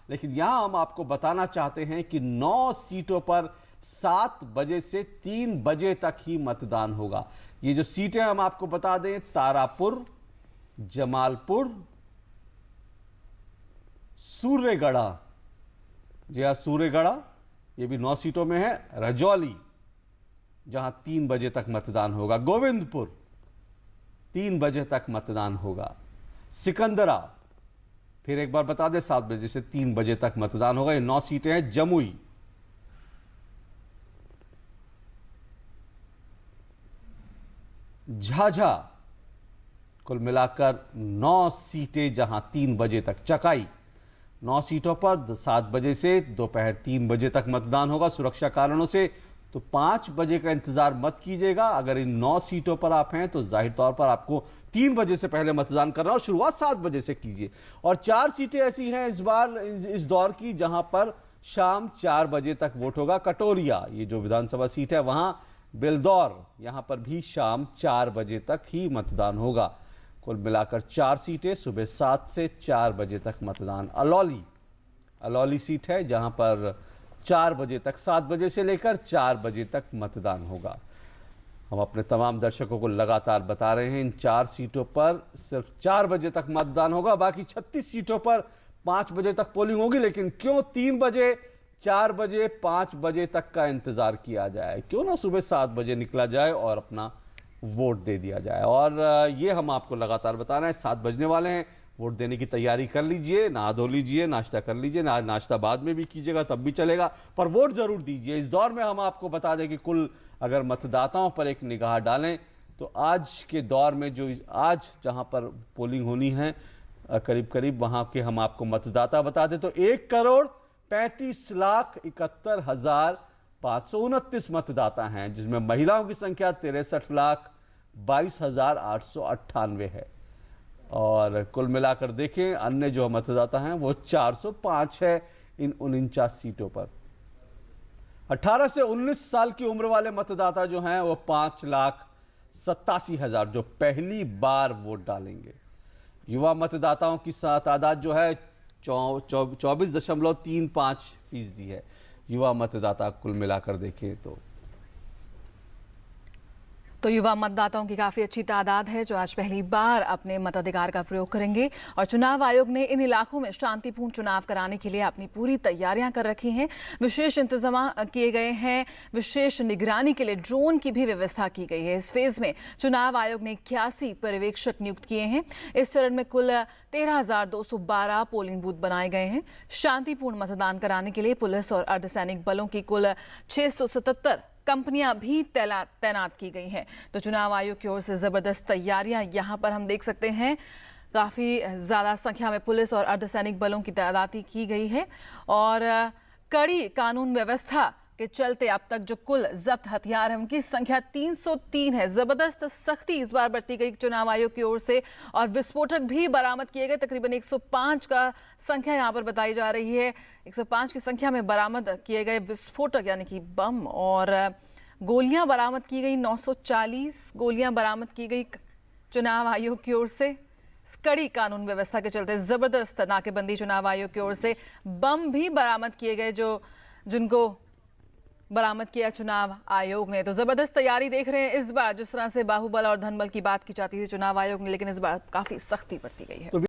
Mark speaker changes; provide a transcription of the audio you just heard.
Speaker 1: लेकिन यहां हम आपको बताना चाहते हैं कि 9 सीटों पर 7 बजे से 3 बजे तक ही मतदान होगा। ये जो सीटें हम आपको बता दें, तारापुर, जमालपुर, सूर्यगढ़ा, जी हाँ सूर्यगढ़ा, ये भी 9 सीटों में है, रजौली जहां 3 बजे तक मतदान होगा, गोविंदपुर 3 बजे तक मतदान होगा, सिकंदरा फिर एक बार बता दें 7 बजे से 3 बजे तक मतदान होगा। ये 9 सीटें हैं। जमुई, झाझा, कुल मिलाकर 9 सीटें जहां 3 बजे तक, चकाई 9 सीटों पर 7 बजे से दोपहर 3 बजे तक मतदान होगा। सुरक्षा कारणों से तो 5 बजे का इंतजार मत कीजिएगा। अगर इन 9 सीटों पर आप हैं तो जाहिर तौर पर आपको 3 बजे से पहले मतदान करना और शुरुआत 7 बजे से कीजिए। और 4 सीटें ऐसी हैं इस बार इस दौर की जहां पर शाम 4 बजे तक वोट होगा। कटोरिया, ये जो विधानसभा सीट है, वहां बेलदौर, यहां पर भी शाम 4 बजे तक ही मतदान होगा। कुल मिलाकर 4 सीटें, सुबह 7 से 4 बजे तक मतदान। अलौली सीट है जहां पर 4 बजे तक, 7 बजे से लेकर 4 बजे तक मतदान होगा। हम अपने तमाम दर्शकों को लगातार बता रहे हैं इन 4 सीटों पर सिर्फ 4 बजे तक मतदान होगा। बाकी 36 सीटों पर 5 बजे तक पोलिंग होगी। लेकिन क्यों 3 बजे, 4 बजे, 5 बजे तक का इंतजार किया जाए? क्यों ना सुबह 7 बजे निकला जाए और अपना वोट दे दिया जाए। और ये हम आपको लगातार बता रहे हैं, 7 बजने वाले हैं, वोट देने की तैयारी कर लीजिए, नहा धो लीजिए, नाश्ता कर लीजिए, नाश्ता बाद में भी कीजिएगा तब भी चलेगा, पर वोट जरूर दीजिए। इस दौर में हम आपको बता दें कि कुल अगर मतदाताओं पर एक निगाह डालें तो आज के दौर में जो आज जहां पर पोलिंग होनी है, करीब करीब वहां के हम आपको मतदाता बता दें तो 1,35,71,529 मतदाता हैं, जिसमें महिलाओं की संख्या 63,22,898 है। और कुल मिलाकर देखें अन्य जो मतदाता हैं वो 405 है इन 49 सीटों पर। 18 से 19 साल की उम्र वाले मतदाता जो हैं वो 5,87,000 जो पहली बार वोट डालेंगे। युवा मतदाताओं की तादाद जो है 24.35% है युवा मतदाता कुल मिलाकर देखें
Speaker 2: तो युवा मतदाताओं की काफ़ी अच्छी तादाद है जो आज पहली बार अपने मताधिकार का प्रयोग करेंगे। और चुनाव आयोग ने इन इलाकों में शांतिपूर्ण चुनाव कराने के लिए अपनी पूरी तैयारियां कर रखी हैं। विशेष इंतजाम किए गए हैं, विशेष निगरानी के लिए ड्रोन की भी व्यवस्था की गई है। इस फेज में चुनाव आयोग ने 81 पर्यवेक्षक नियुक्त किए हैं। इस चरण में कुल 13,212 पोलिंग बूथ बनाए गए हैं। शांतिपूर्ण मतदान कराने के लिए पुलिस और अर्धसैनिक बलों की कुल 677 कंपनियां भी तैनात की गई हैं। तो चुनाव आयोग की ओर से जबरदस्त तैयारियां यहां पर हम देख सकते हैं। काफी ज्यादा संख्या में पुलिस और अर्धसैनिक बलों की तैनाती की गई है और कड़ी कानून व्यवस्था के चलते अब तक जो कुल जब्त हथियार है उनकी संख्या 303 है। जबरदस्त सख्ती इस बार बरती गई चुनाव आयोग की ओर से और विस्फोटक भी बरामद किए गए। तकरीबन 105 का संख्या यहां पर बताई जा रही है। 105 की संख्या में बरामद किए गए विस्फोटक यानी कि बम और गोलियां बरामद की गई। 940 गोलियां बरामद की गई चुनाव आयोग की ओर से। कड़ी कानून व्यवस्था के चलते जबरदस्त नाकेबंदी चुनाव आयोग की ओर से। बम भी बरामद किए गए जिनको बरामद किया चुनाव आयोग ने। तो जबरदस्त तैयारी देख रहे हैं इस बार। जिस तरह से बाहुबल और धनबल की बात की जाती थी चुनाव आयोग ने, लेकिन इस बार काफी सख्ती बरती गई है।